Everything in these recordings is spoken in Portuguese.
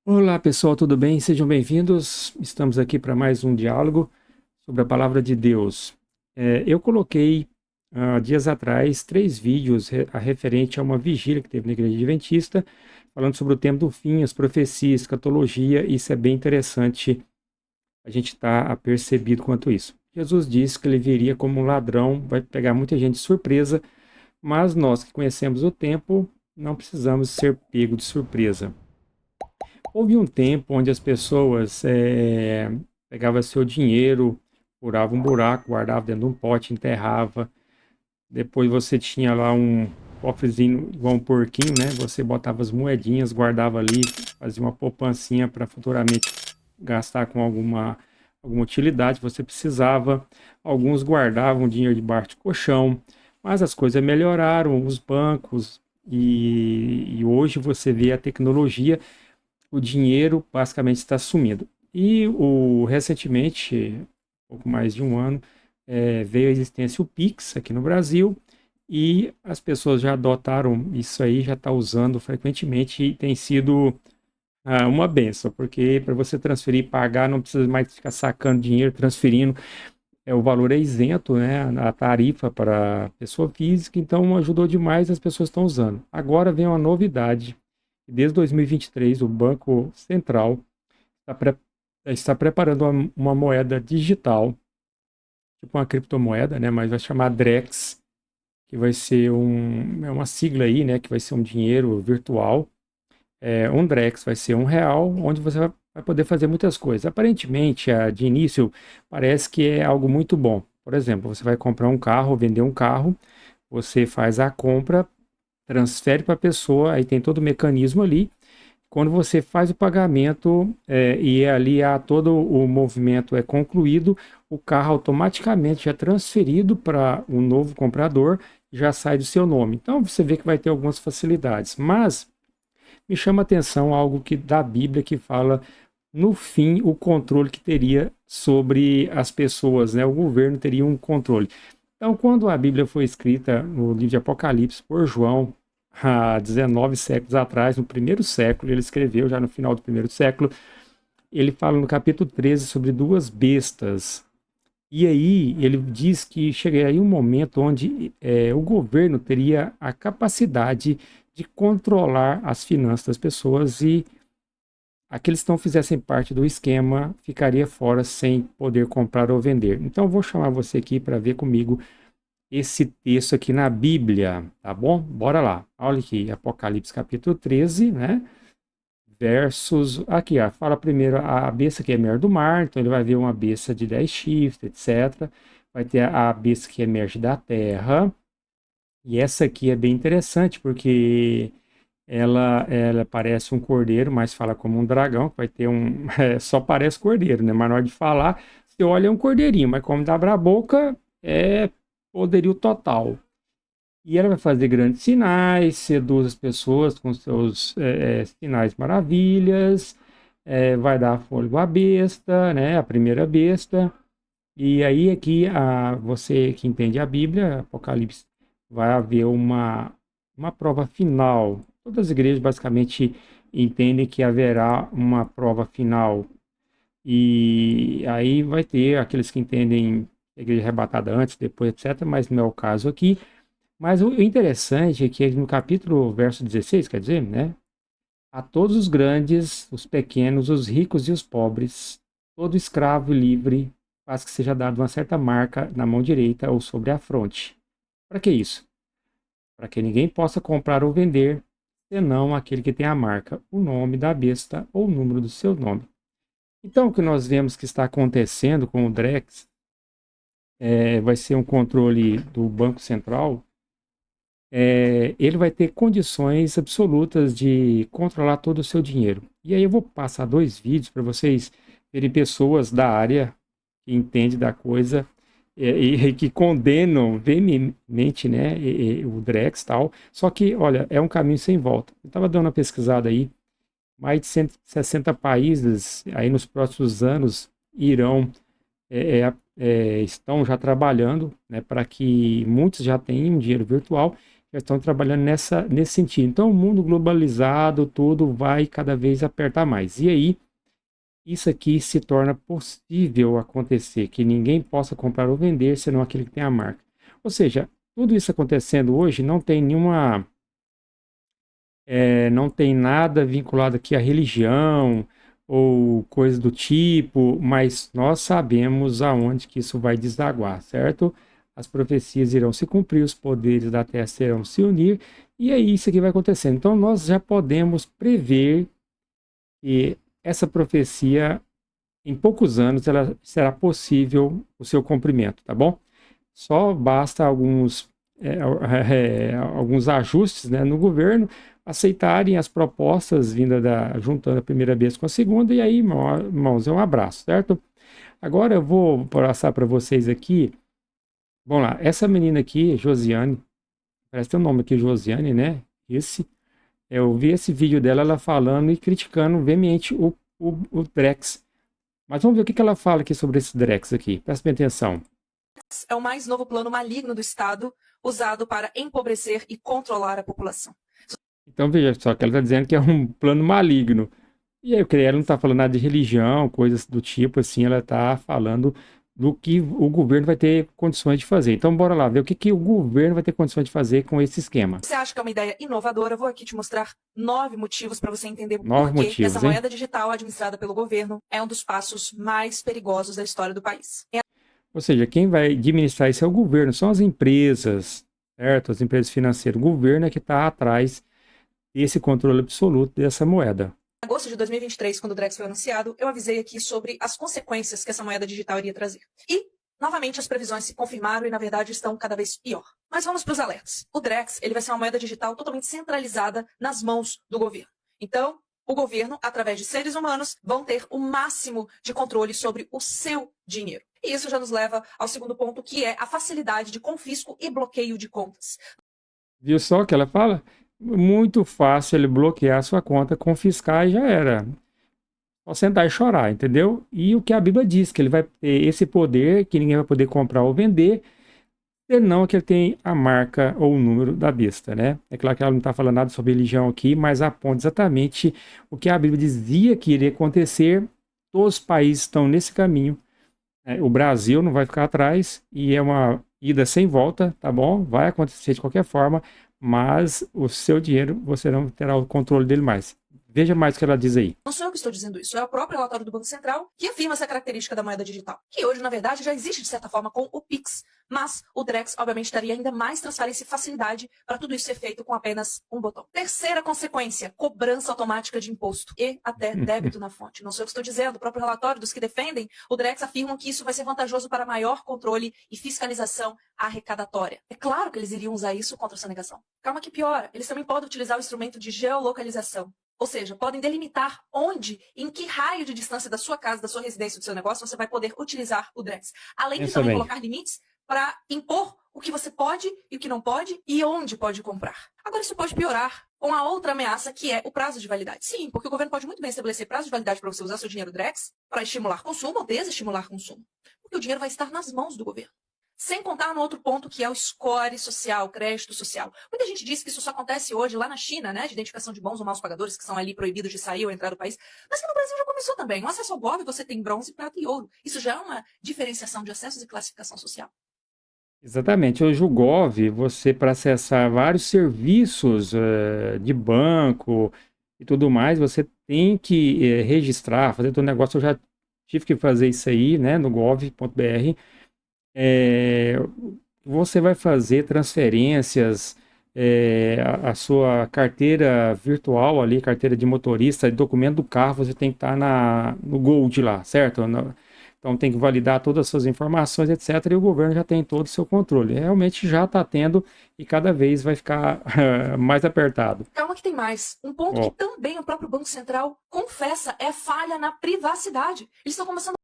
Olá pessoal, tudo bem? Sejam bem-vindos. Estamos aqui para mais um diálogo sobre a palavra de Deus. Eu coloquei dias atrás 3 vídeos referente a uma vigília que teve na Igreja Adventista, falando sobre o tempo do fim, as profecias, escatologia. Isso é bem interessante a gente estar apercebido quanto isso. Jesus disse que ele viria como um ladrão, vai pegar muita gente de surpresa, mas nós que conhecemos o tempo não precisamos ser pego de surpresa. Houve um tempo onde as pessoas pegavam seu dinheiro, furavam um buraco, guardavam dentro de um pote, enterrava. Depois você tinha lá um cofrezinho igual um porquinho, né? Você botava as moedinhas, guardava ali, fazia uma poupancinha para futuramente gastar com alguma utilidade que você precisava. Alguns guardavam dinheiro debaixo de colchão, mas as coisas melhoraram, os bancos, e hoje você vê a tecnologia, o dinheiro basicamente está sumindo. Recentemente, pouco mais de um ano, veio a existência o Pix aqui no Brasil, e as pessoas já adotaram isso aí, já está usando frequentemente, e tem sido uma benção, porque para você transferir e pagar, não precisa mais ficar sacando dinheiro, transferindo. O valor é isento, né? A tarifa para pessoa física, então ajudou demais, as pessoas estão usando. Agora vem uma novidade. Desde 2023, o Banco Central está, pre- está preparando uma moeda digital, tipo uma criptomoeda, né? Mas vai chamar Drex, que vai ser uma sigla aí, né? Que vai ser um dinheiro virtual. Um Drex vai ser R$ 1, onde você vai poder fazer muitas coisas. Aparentemente, de início, parece que é algo muito bom. Por exemplo, você vai comprar um carro, vender um carro, você faz a compra, transfere para a pessoa, aí tem todo o mecanismo ali. Quando você faz o pagamento e ali todo o movimento é concluído, o carro automaticamente é transferido para um novo comprador e já sai do seu nome. Então você vê que vai ter algumas facilidades. Mas me chama a atenção algo que da Bíblia que fala no fim o controle que teria sobre as pessoas, né? O governo teria um controle. Então, quando a Bíblia foi escrita no livro de Apocalipse por João, há 19 séculos atrás, no primeiro século, ele escreveu já no final do primeiro século, ele fala no capítulo 13 sobre duas bestas. E aí ele diz que chegaria um momento onde o governo teria a capacidade de controlar as finanças das pessoas, e aqueles que não fizessem parte do esquema ficaria fora sem poder comprar ou vender. Então eu vou chamar você aqui para ver comigo esse texto aqui na Bíblia, tá bom? Bora lá. Olha aqui, Apocalipse capítulo 13, né? Versos. Aqui, ó, fala primeiro a besta que é emerge do mar, então ele vai ver uma besta de 10 chifres, etc. Vai ter a besta que emerge da terra. E essa aqui é bem interessante, porque ela parece um cordeiro, mas fala como um dragão, que vai ter um. Só parece cordeiro, né? Mas na hora de falar, você olha é um cordeirinho, mas como dá a boca, é poderio total. E ela vai fazer grandes sinais, seduz as pessoas com seus sinais maravilhas, vai dar fôlego à besta, né? A primeira besta. E aí aqui, você que entende a Bíblia, Apocalipse, vai haver uma prova final. Todas as igrejas basicamente entendem que haverá uma prova final. E aí vai ter aqueles que entendem a igreja arrebatada antes, depois, etc., mas não é o caso aqui. Mas o interessante é que no capítulo, verso 16, quer dizer, né? A todos os grandes, os pequenos, os ricos e os pobres, todo escravo e livre, faz que seja dado uma certa marca na mão direita ou sobre a fronte. Para que isso? Para que ninguém possa comprar ou vender, senão aquele que tem a marca, o nome da besta ou o número do seu nome. Então, o que nós vemos que está acontecendo com o Drex vai ser um controle do Banco Central. Ele vai ter condições absolutas de controlar todo o seu dinheiro. E aí eu vou passar 2 vídeos para vocês verem pessoas da área que entendem da coisa e que condenam veementemente, né, o Drex e tal. Só que, olha, é um caminho sem volta. Eu estava dando uma pesquisada aí, mais de 160 países aí nos próximos anos irão estão já trabalhando, né, para que muitos já tenham dinheiro virtual. já estão trabalhando nesse sentido. Então, o mundo globalizado, tudo vai cada vez apertar mais. E aí, isso aqui se torna possível acontecer, que ninguém possa comprar ou vender senão aquele que tem a marca. Ou seja, tudo isso acontecendo hoje não tem não tem nada vinculado aqui à religião ou coisa do tipo, mas nós sabemos aonde que isso vai desaguar, certo? As profecias irão se cumprir, os poderes da terra serão se unir, e é isso que vai acontecendo. Então nós já podemos prever que essa profecia, em poucos anos, ela será possível o seu cumprimento, tá bom? Só basta alguns ajustes, né, no governo, aceitarem as propostas vindas juntando a primeira vez com a segunda, e aí, irmãos, é um abraço, certo? Agora eu vou passar para vocês aqui. Vamos lá, essa menina aqui, Josiane, parece ter um nome aqui, Josiane, né? Eu vi esse vídeo dela, ela falando e criticando veemente o Drex. Mas vamos ver o que ela fala aqui sobre esse Drex aqui. Presta bem atenção. É o mais novo plano maligno do Estado, usado para empobrecer e controlar a população. Então veja só que ela está dizendo que é um plano maligno. E aí, eu creio, ela não está falando nada de religião, coisas do tipo assim, ela está falando do que o governo vai ter condições de fazer. Então, bora lá ver o que o governo vai ter condições de fazer com esse esquema. Você acha que é uma ideia inovadora? Eu vou aqui te mostrar 9 motivos para você entender Nove por que motivos, essa hein? moeda digital administrada pelo governo é um dos passos mais perigosos da história do país. Ou seja, quem vai administrar isso é o governo, são as empresas, certo? As empresas financeiras. O governo é que está atrás desse controle absoluto dessa moeda. Em agosto de 2023, quando o Drex foi anunciado, eu avisei aqui sobre as consequências que essa moeda digital iria trazer. E, novamente, as previsões se confirmaram e, na verdade, estão cada vez pior. Mas vamos para os alertas. O Drex ele vai ser uma moeda digital totalmente centralizada nas mãos do governo. Então, o governo, através de seres humanos, vão ter o máximo de controle sobre o seu dinheiro. E isso já nos leva ao segundo ponto, que é a facilidade de confisco e bloqueio de contas. Viu só o que ela fala? Muito fácil ele bloquear a sua conta, confiscar e já era. Só sentar e chorar, entendeu? E o que a Bíblia diz, que ele vai ter esse poder, que ninguém vai poder comprar ou vender, senão que ele tem a marca ou o número da besta, né? É claro que ela não está falando nada sobre religião aqui, mas aponta exatamente o que a Bíblia dizia que iria acontecer. Todos os países estão nesse caminho. O Brasil não vai ficar atrás e é uma ida sem volta, tá bom? Vai acontecer de qualquer forma, mas o seu dinheiro você não terá o controle dele mais. Veja mais o que ela diz aí. Não sou eu que estou dizendo isso, é o próprio relatório do Banco Central que afirma essa característica da moeda digital, que hoje, na verdade, já existe de certa forma com o Pix, mas o Drex, obviamente, daria ainda mais transparência e facilidade para tudo isso ser feito com apenas um botão. Terceira consequência, cobrança automática de imposto e até débito na fonte. Não sou eu que estou dizendo, o próprio relatório dos que defendem o Drex afirmam que isso vai ser vantajoso para maior controle e fiscalização arrecadatória. É claro que eles iriam usar isso contra a sonegação. Calma que piora, eles também podem utilizar o instrumento de geolocalização. Ou seja, podem delimitar onde, em que raio de distância da sua casa, da sua residência, do seu negócio, você vai poder utilizar o Drex. Além de também colocar limites para impor o que você pode e o que não pode e onde pode comprar. Agora, isso pode piorar com a outra ameaça, que é o prazo de validade. Sim, porque o governo pode muito bem estabelecer prazo de validade para você usar seu dinheiro Drex para estimular consumo ou desestimular consumo. Porque o dinheiro vai estar nas mãos do governo. Sem contar no outro ponto, que é o score social, crédito social. Muita gente diz que isso só acontece hoje lá na China, né, de identificação de bons ou maus pagadores, que são ali proibidos de sair ou entrar do país, mas que no Brasil já começou também. No acesso ao Gov você tem bronze, prata e ouro. Isso já é uma diferenciação de acessos e classificação social. Exatamente. Hoje o Gov, você para acessar vários serviços de banco e tudo mais, você tem que registrar, fazer todo o negócio. Eu já tive que fazer isso aí, né, no gov.br. Você vai fazer transferências, a sua carteira virtual ali, carteira de motorista, documento do carro, você tem que estar no Gold lá, certo? Então tem que validar todas as suas informações, etc. E o governo já tem todo o seu controle. Realmente já está tendo e cada vez vai ficar mais apertado. Calma que tem mais. Um ponto que também o próprio Banco Central confessa é falha na privacidade. Eles estão começando...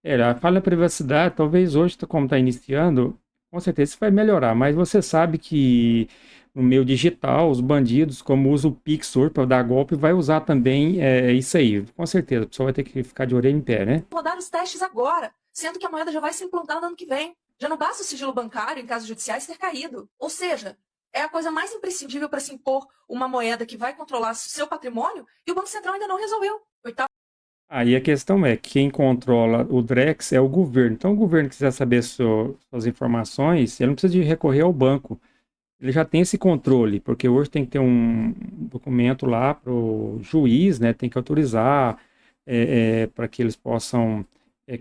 A falha na privacidade, talvez hoje, como está iniciando, com certeza isso vai melhorar, mas você sabe que no meio digital, os bandidos, como usam o Pix para dar golpe, vai usar também isso aí. Com certeza, a pessoa vai ter que ficar de orelha em pé, né? Rodar os testes agora, sendo que a moeda já vai ser implantada no ano que vem. Já não basta o sigilo bancário, em casos judiciais, ter caído. Ou seja, É a coisa mais imprescindível para se impor uma moeda que vai controlar seu patrimônio e o Banco Central ainda não resolveu. Oitavo. Aí a questão é, quem controla o Drex é o governo. Então, o governo quiser saber suas informações, ele não precisa de recorrer ao banco. Ele já tem esse controle, porque hoje tem que ter um documento lá para o juiz, né? Tem que autorizar para que eles possam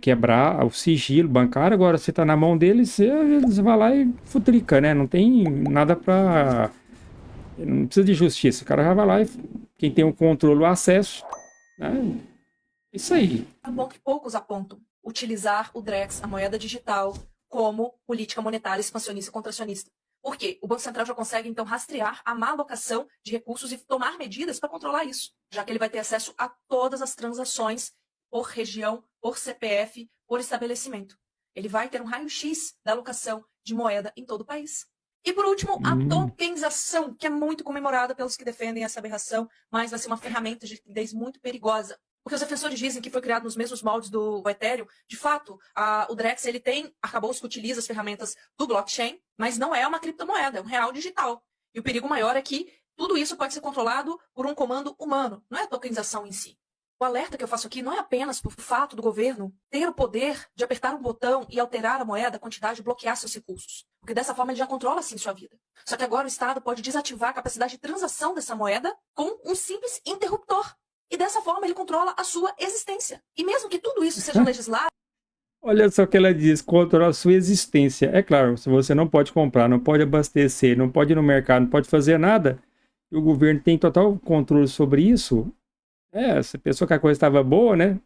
quebrar o sigilo bancário. Agora, se está na mão deles, eles vão lá e futrica, né? Não tem nada para... Não precisa de justiça. O cara já vai lá e quem tem o controle, o acesso, né? Isso aí. É bom que poucos apontam utilizar o Drex, a moeda digital, como política monetária expansionista e contracionista. Por quê? O Banco Central já consegue, então, rastrear a má alocação de recursos e tomar medidas para controlar isso, já que ele vai ter acesso a todas as transações por região, por CPF, por estabelecimento. Ele vai ter um raio-x da alocação de moeda em todo o país. E, por último, a tokenização, que é muito comemorada pelos que defendem essa aberração, mas vai ser uma ferramenta de liquidez muito perigosa. Porque os defensores dizem que foi criado nos mesmos moldes do Ethereum. De fato, o Drex ele tem arcabouço que utiliza as ferramentas do blockchain, mas não é uma criptomoeda, é um real digital. E o perigo maior é que tudo isso pode ser controlado por um comando humano, não é a tokenização em si. O alerta que eu faço aqui não é apenas por fato do governo ter o poder de apertar um botão e alterar a moeda, a quantidade, bloquear seus recursos. Porque dessa forma ele já controla, sim, sua vida. Só que agora o Estado pode desativar a capacidade de transação dessa moeda com um simples interruptor. E dessa forma ele controla a sua existência. E mesmo que tudo isso seja legislado... Olha só o que ela diz, controla a sua existência. É claro, se você não pode comprar, não pode abastecer, não pode ir no mercado, não pode fazer nada, e o governo tem total controle sobre isso, se a pessoa que a coisa estava boa, né?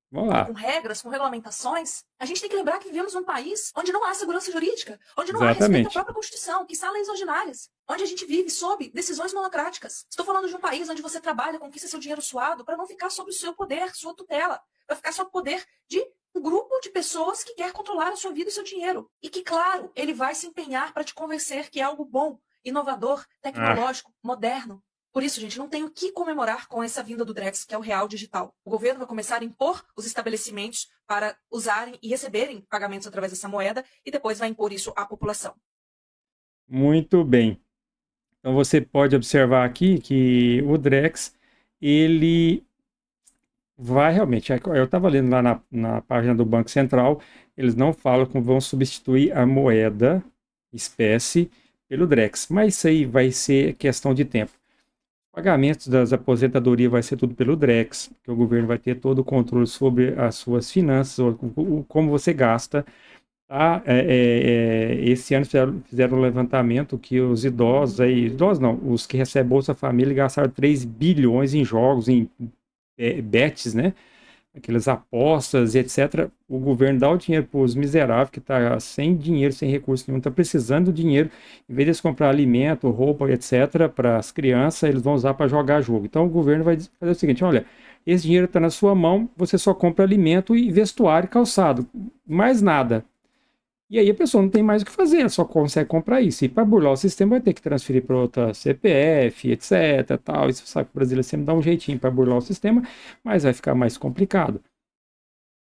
Vamos lá. Com regras, com regulamentações, a gente tem que lembrar que vivemos num país onde não há segurança jurídica, onde não há respeito à própria Constituição, que são leis ordinárias, onde a gente vive sob decisões monocráticas. Estou falando de um país onde você trabalha, conquista seu dinheiro suado para não ficar sob o seu poder, sua tutela, para ficar sob o poder de um grupo de pessoas que quer controlar a sua vida e seu dinheiro. E que, claro, ele vai se empenhar para te convencer que é algo bom, inovador, tecnológico, moderno. Por isso, gente, não tem o que comemorar com essa vinda do Drex, que é o real digital. O governo vai começar a impor os estabelecimentos para usarem e receberem pagamentos através dessa moeda e depois vai impor isso à população. Muito bem. Então você pode observar aqui que o Drex, ele vai realmente... Eu estava lendo lá na página do Banco Central, eles não falam como vão substituir a moeda espécie pelo Drex, mas isso aí vai ser questão de tempo. Pagamentos das aposentadorias vai ser tudo pelo Drex, que o governo vai ter todo o controle sobre as suas finanças, como você gasta. Tá? Esse ano fizeram um levantamento que os idosos não, os que recebem Bolsa Família gastaram 3 bilhões em jogos, em bets, né? Aquelas apostas e etc. O governo dá o dinheiro para os miseráveis que estão sem dinheiro, sem recurso nenhum, está precisando do dinheiro. Em vez de eles comprar alimento, roupa, etc., para as crianças, eles vão usar para jogar jogo. Então o governo vai fazer o seguinte: olha, esse dinheiro está na sua mão, você só compra alimento e vestuário e calçado, mais nada. E aí a pessoa não tem mais o que fazer, ela só consegue comprar isso. E para burlar o sistema vai ter que transferir para outra CPF, etc. Tal. E você sabe que o brasileiro sempre dá um jeitinho para burlar o sistema, mas vai ficar mais complicado.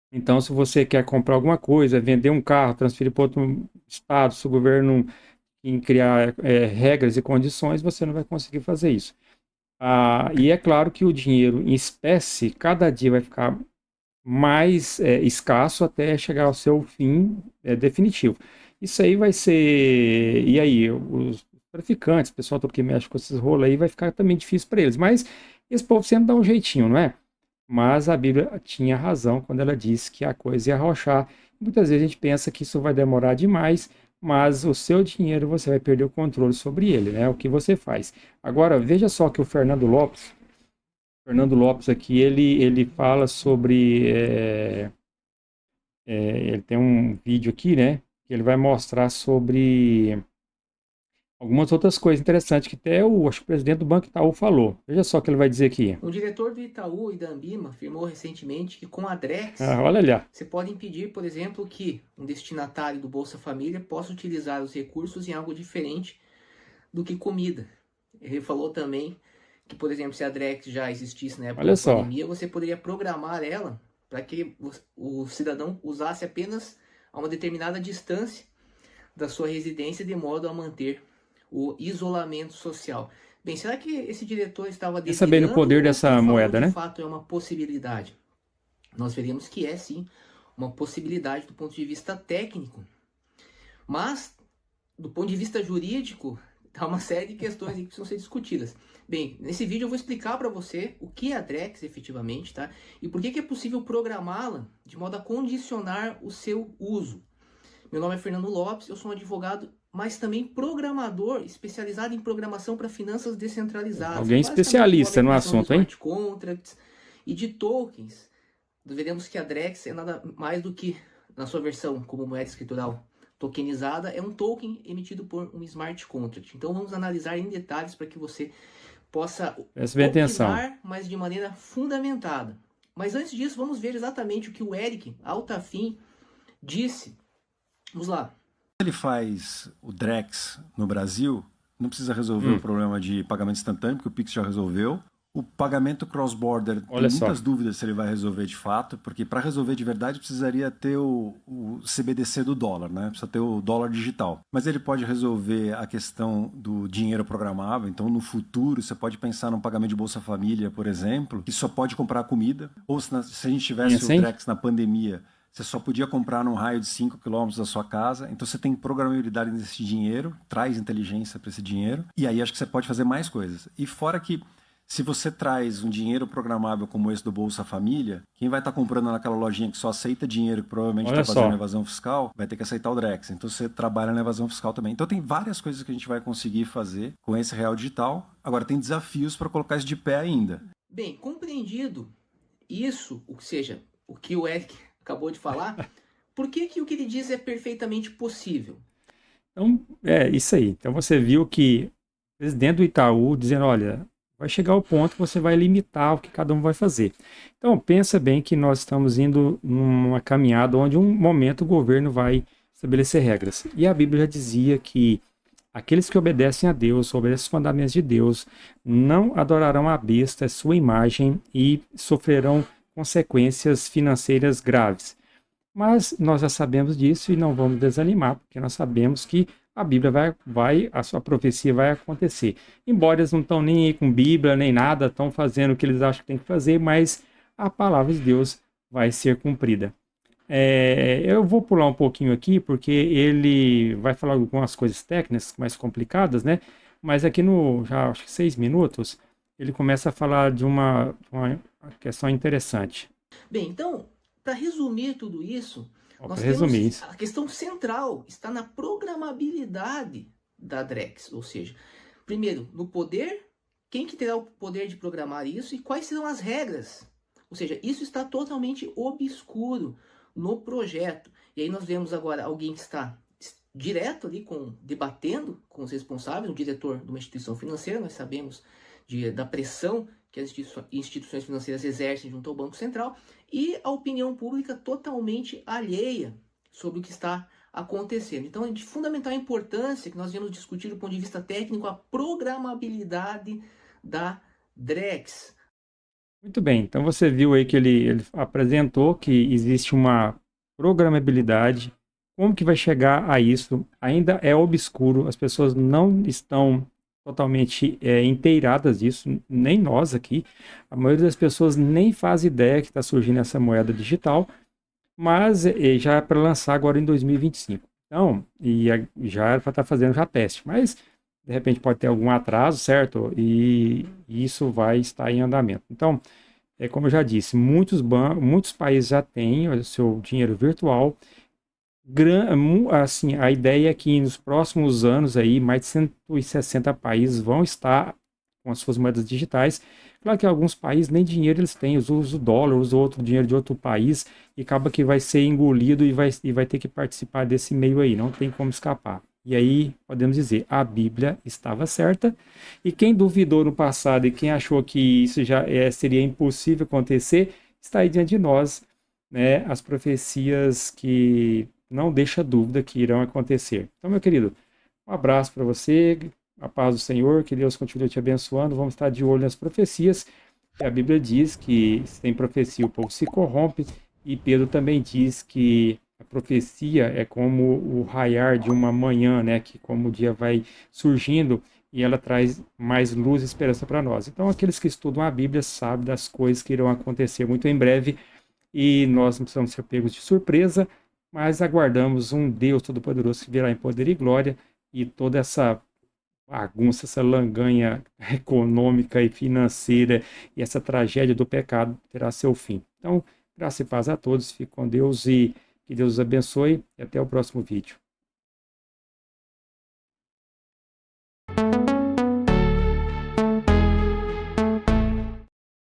Então, se você quer comprar alguma coisa, vender um carro, transferir para outro estado, se o governo criar regras e condições, você não vai conseguir fazer isso. E é claro que o dinheiro em espécie, cada dia vai ficar mais escasso até chegar ao seu fim definitivo. Isso aí vai ser... E aí, os traficantes, o pessoal todo que mexe com esses rolos aí, vai ficar também difícil para eles. Mas esse povo sempre dá um jeitinho, não é? Mas a Bíblia tinha razão quando ela disse que a coisa ia arrochar. Muitas vezes a gente pensa que isso vai demorar demais, mas o seu dinheiro você vai perder o controle sobre ele, né? O que você faz. Agora, veja só que o Fernando Lopes aqui, ele fala sobre... ele tem um vídeo aqui, né? Que ele vai mostrar sobre algumas outras coisas interessantes que até acho que o presidente do Banco Itaú falou. Veja só o que ele vai dizer aqui. O diretor do Itaú e da Ambima afirmou recentemente que com a Drex, olha ali. você pode impedir, por exemplo, que um destinatário do Bolsa Família possa utilizar os recursos em algo diferente do que comida. Ele falou também que, por exemplo, se a Drex já existisse na época da pandemia, você poderia programar ela para que o cidadão usasse apenas a uma determinada distância da sua residência de modo a manter o isolamento social. Bem, será que esse diretor estava Quer saber no delirando poder ou dessa ele falou moeda, de né? fato é uma possibilidade? Nós veremos que é sim uma possibilidade do ponto de vista técnico, mas do ponto de vista jurídico, há uma série de questões que precisam ser discutidas. Bem, nesse vídeo eu vou explicar para você o que é a Drex efetivamente, tá? E por que é possível programá-la de modo a condicionar o seu uso. Meu nome é Fernando Lopes, eu sou um advogado, mas também programador especializado em programação para finanças descentralizadas. Alguém especialista no assunto, hein? Smart contracts e de tokens. Veremos que a Drex é nada mais do que, na sua versão como moeda escritural tokenizada, é um token emitido por um smart contract. Então vamos analisar em detalhes para que você possa opinar, mas de maneira fundamentada. Mas antes disso, vamos ver exatamente o que o Eric Altafim disse. Vamos lá. Ele faz o Drex no Brasil, não precisa resolver o problema de pagamento instantâneo, porque o Pix já resolveu. O pagamento cross-border, tem muitas dúvidas se ele vai resolver de fato, porque para resolver de verdade precisaria ter o CBDC do dólar, né? Precisa ter o dólar digital. Mas ele pode resolver a questão do dinheiro programável, então no futuro você pode pensar num pagamento de Bolsa Família, por exemplo, que só pode comprar comida, ou se a gente tivesse o Drex na pandemia, você só podia comprar num raio de 5 km da sua casa, então você tem programabilidade nesse dinheiro, traz inteligência para esse dinheiro, e aí acho que você pode fazer mais coisas. E fora que se você traz um dinheiro programável como esse do Bolsa Família, quem vai estar comprando naquela lojinha que só aceita dinheiro, que provavelmente está fazendo evasão fiscal, vai ter que aceitar o Drex. Então você trabalha na evasão fiscal também. Então tem várias coisas que a gente vai conseguir fazer com esse real digital. Agora tem desafios para colocar isso de pé ainda. Bem, compreendido isso, ou seja, o que o Eric acabou de falar, por que o que ele diz é perfeitamente possível? Então, é isso aí. Então você viu que o presidente do Itaú dizendo, olha, vai chegar ao ponto que você vai limitar o que cada um vai fazer. Então, pensa bem que nós estamos indo numa caminhada onde um momento o governo vai estabelecer regras. E a Bíblia já dizia que aqueles que obedecem a Deus, obedecem os mandamentos de Deus, não adorarão a besta, a sua imagem, e sofrerão consequências financeiras graves. Mas nós já sabemos disso e não vamos desanimar, porque nós sabemos que a Bíblia a sua profecia vai acontecer. Embora eles não estão nem aí com Bíblia, nem nada, estão fazendo o que eles acham que tem que fazer, mas a palavra de Deus vai ser cumprida. Eu vou pular um pouquinho aqui, porque ele vai falar algumas coisas técnicas mais complicadas, né? Mas aqui já acho que 6 minutos, ele começa a falar de uma questão interessante. Bem, então, para resumir tudo isso, nós temos a questão central está na programabilidade da Drex, ou seja, primeiro, no poder, quem que terá o poder de programar isso e quais serão as regras? Ou seja, isso está totalmente obscuro no projeto. E aí nós vemos agora alguém que está direto ali debatendo com os responsáveis, um diretor de uma instituição financeira, nós sabemos da pressão que as instituições financeiras exercem junto ao Banco Central, e a opinião pública totalmente alheia sobre o que está acontecendo. Então é de fundamental importância que nós viemos discutir do ponto de vista técnico a programabilidade da Drex. Muito bem, então você viu aí que ele apresentou que existe uma programabilidade. Como que vai chegar a isso? Ainda é obscuro, as pessoas não estão totalmente inteiradas disso, nem nós aqui. A maioria das pessoas nem faz ideia que está surgindo essa moeda digital, mas já é para lançar agora em 2025. Então, já era para estar fazendo já teste, mas de repente pode ter algum atraso, certo? E isso vai estar em andamento. Então, como eu já disse, muitos países já têm o seu dinheiro virtual. Assim, a ideia é que nos próximos anos aí, mais de 160 países vão estar com as suas moedas digitais. Claro que alguns países nem dinheiro eles têm, usam o dólar, usam outro dinheiro de outro país, e acaba que vai ser engolido e vai ter que participar desse meio aí, não tem como escapar. E aí, podemos dizer, a Bíblia estava certa, e quem duvidou no passado e quem achou que isso já seria impossível acontecer, está aí diante de nós, né, as profecias que não deixa dúvida que irão acontecer. Então, meu querido, um abraço para você, a paz do Senhor, que Deus continue te abençoando. Vamos estar de olho nas profecias. A Bíblia diz que se tem profecia, o povo se corrompe, e Pedro também diz que a profecia é como o raiar de uma manhã, né? Que como o dia vai surgindo e ela traz mais luz e esperança para nós. Então, aqueles que estudam a Bíblia sabem das coisas que irão acontecer muito em breve e nós não precisamos ser pegos de surpresa, mas aguardamos um Deus Todo-Poderoso que virá em poder e glória e toda essa bagunça, essa langanha econômica e financeira e essa tragédia do pecado terá seu fim. Então, graça e paz a todos, fique com Deus e que Deus os abençoe e até o próximo vídeo.